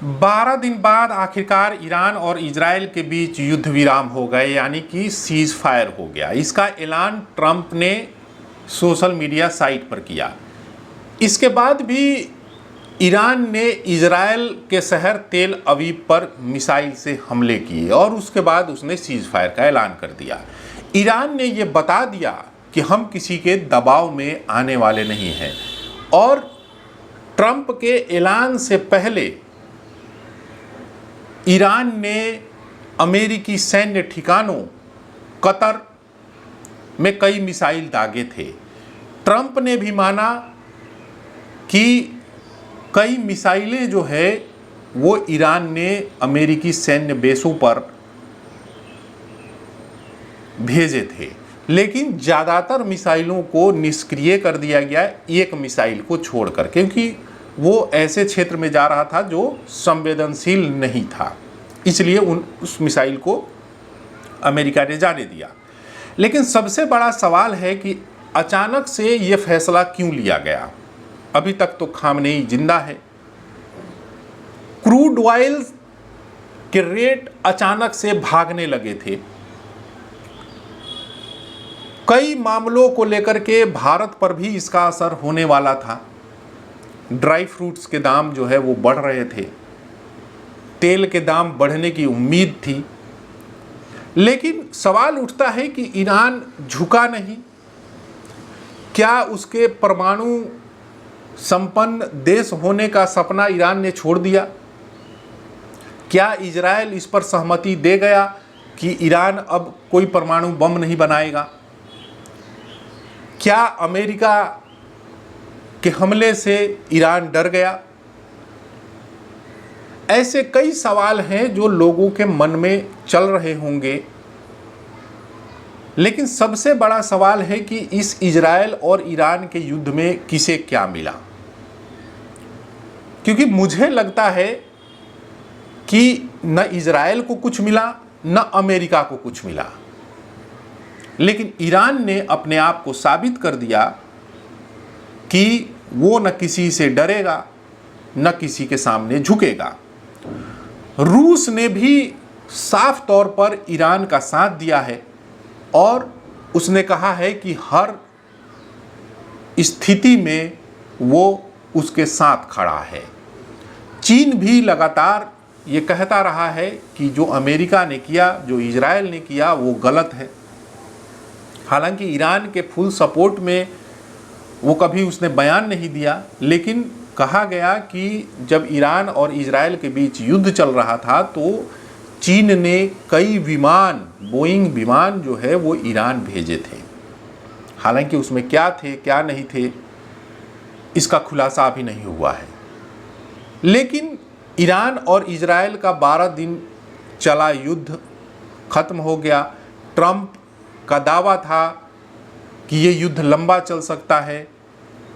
12 दिन बाद आखिरकार ईरान और इजराइल के बीच युद्ध विराम हो गए, यानी कि सीज फायर हो गया। इसका ऐलान ट्रंप ने सोशल मीडिया साइट पर किया। इसके बाद भी ईरान ने इजराइल के शहर तेल अवीव पर मिसाइल से हमले किए और उसके बाद उसने सीज फायर का ऐलान कर दिया। ईरान ने ये बता दिया कि हम किसी के दबाव में आने वाले नहीं हैं। और ट्रंप के ऐलान से पहले ईरान ने अमेरिकी सैन्य ठिकानों कतर में कई मिसाइल दागे थे। ट्रंप ने भी माना कि कई मिसाइलें जो है वो ईरान ने अमेरिकी सैन्य बेसों पर भेजे थे, लेकिन ज़्यादातर मिसाइलों को निष्क्रिय कर दिया गया एक मिसाइल को छोड़कर, क्योंकि वो ऐसे क्षेत्र में जा रहा था जो संवेदनशील नहीं था, इसलिए उस मिसाइल को अमेरिका ने जाने दिया। लेकिन सबसे बड़ा सवाल है कि अचानक से ये फैसला क्यों लिया गया। अभी तक तो खामनेई जिंदा है। क्रूड ऑयल के रेट अचानक से भागने लगे थे। कई मामलों को लेकर के भारत पर भी इसका असर होने वाला था। ड्राई फ्रूट्स के दाम जो है वो बढ़ रहे थे, तेल के दाम बढ़ने की उम्मीद थी। लेकिन सवाल उठता है कि ईरान झुका नहीं। क्या उसके परमाणु संपन्न देश होने का सपना ईरान ने छोड़ दिया? क्या इजराइल इस पर सहमति दे गया कि ईरान अब कोई परमाणु बम नहीं बनाएगा? क्या अमेरिका के हमले से ईरान डर गया? ऐसे कई सवाल हैं जो लोगों के मन में चल रहे होंगे। लेकिन सबसे बड़ा सवाल है कि इस इजराइल और ईरान के युद्ध में किसे क्या मिला। क्योंकि मुझे लगता है कि न इजराइल को कुछ मिला न अमेरिका को कुछ मिला, लेकिन ईरान ने अपने आप को साबित कर दिया कि वो न किसी से डरेगा न किसी के सामने झुकेगा। रूस ने भी साफ तौर पर ईरान का साथ दिया है और उसने कहा है कि हर स्थिति में वो उसके साथ खड़ा है। चीन भी लगातार ये कहता रहा है कि जो अमेरिका ने किया, जो इजराइल ने किया, वो गलत है। हालांकि ईरान के फुल सपोर्ट में वो कभी उसने बयान नहीं दिया, लेकिन कहा गया कि जब ईरान और इजराइल के बीच युद्ध चल रहा था तो चीन ने कई विमान, बोइंग विमान जो है वो ईरान भेजे थे। हालांकि उसमें क्या थे क्या नहीं थे इसका खुलासा अभी नहीं हुआ है। लेकिन ईरान और इजराइल का 12 दिन चला युद्ध खत्म हो गया। ट्रंप का दावा था कि ये युद्ध लंबा चल सकता है।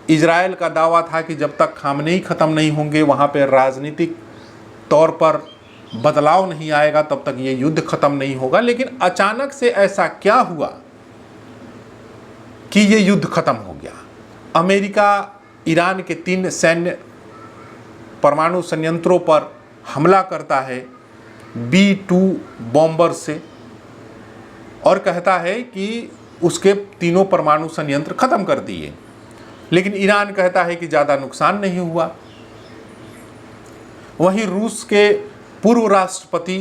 इजराइल का दावा था कि जब तक खामनेई ख़त्म नहीं होंगे, वहाँ पर राजनीतिक तौर पर बदलाव नहीं आएगा, तब तक ये युद्ध ख़त्म नहीं होगा। लेकिन अचानक से ऐसा क्या हुआ कि ये युद्ध ख़त्म हो गया। अमेरिका ईरान के 3 सैन्य परमाणु संयंत्रों पर हमला करता है B-2 बॉम्बर से और कहता है कि उसके तीनों परमाणु संयंत्र ख़त्म कर दिए। लेकिन ईरान कहता है कि ज़्यादा नुकसान नहीं हुआ। वहीं रूस के पूर्व राष्ट्रपति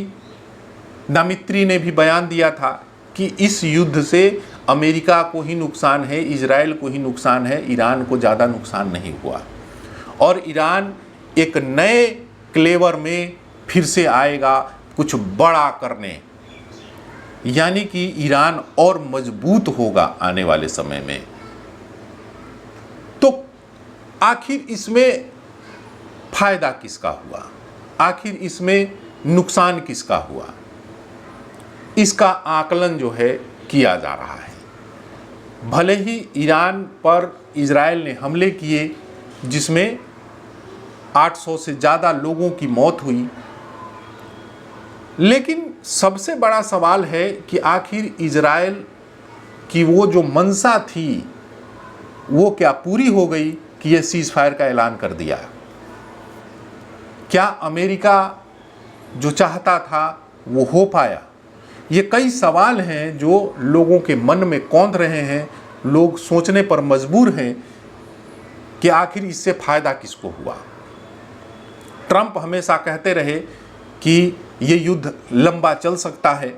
नामित्री ने भी बयान दिया था कि इस युद्ध से अमेरिका को ही नुकसान है, इजराइल को ही नुकसान है, ईरान को ज़्यादा नुकसान नहीं हुआ। और ईरान एक नए क्लेवर में फिर से आएगा कुछ बड़ा करने, यानी कि ईरान और मजबूत होगा आने वाले समय में। तो आखिर इसमें फायदा किसका हुआ? आखिर इसमें नुकसान किसका हुआ? इसका आकलन जो है किया जा रहा है। भले ही ईरान पर इजराइल ने हमले किए जिसमें 800 से ज़्यादा लोगों की मौत हुई, लेकिन सबसे बड़ा सवाल है कि आखिर इजराइल की वो जो मंशा थी वो क्या पूरी हो गई कि ये सीज़ फायर का ऐलान कर दिया। क्या अमेरिका जो चाहता था वो हो पाया? ये कई सवाल हैं जो लोगों के मन में कौंध रहे हैं। लोग सोचने पर मजबूर हैं कि आखिर इससे फायदा किसको हुआ। ट्रंप हमेशा कहते रहे कि ये युद्ध लंबा चल सकता है,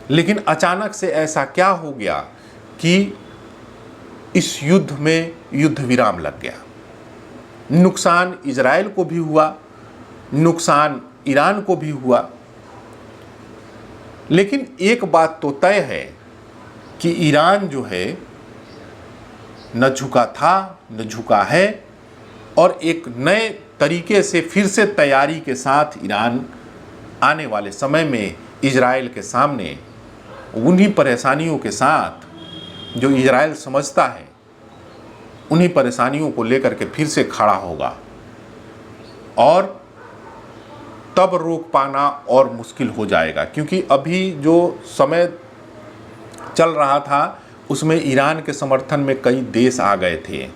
लेकिन अचानक से ऐसा क्या हो गया कि इस युद्ध में युद्ध विराम लग गया। नुकसान इजराइल को भी हुआ, नुकसान ईरान को भी हुआ, लेकिन एक बात तो तय है कि ईरान जो है न झुका था न झुका है, और एक नए तरीके से फिर से तैयारी के साथ ईरान आने वाले समय में इजराइल के सामने उन्हीं परेशानियों के साथ जो इजराइल समझता है, उन्हीं परेशानियों को लेकर के फिर से खड़ा होगा, और तब रोक पाना और मुश्किल हो जाएगा। क्योंकि अभी जो समय चल रहा था उसमें ईरान के समर्थन में कई देश आ गए थे।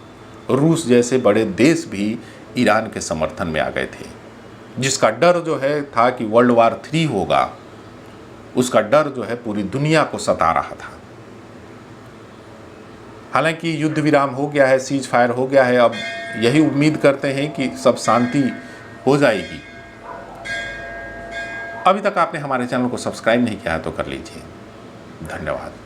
रूस जैसे बड़े देश भी ईरान के समर्थन में आ गए थे, जिसका डर जो है था कि वर्ल्ड वार 3 होगा, उसका डर जो है पूरी दुनिया को सता रहा था। हालांकि युद्ध विराम हो गया है, सीज फायर हो गया है। अब यही उम्मीद करते हैं कि सब शांति हो जाएगी। अभी तक आपने हमारे चैनल को सब्सक्राइब नहीं किया है तो कर लीजिए। धन्यवाद।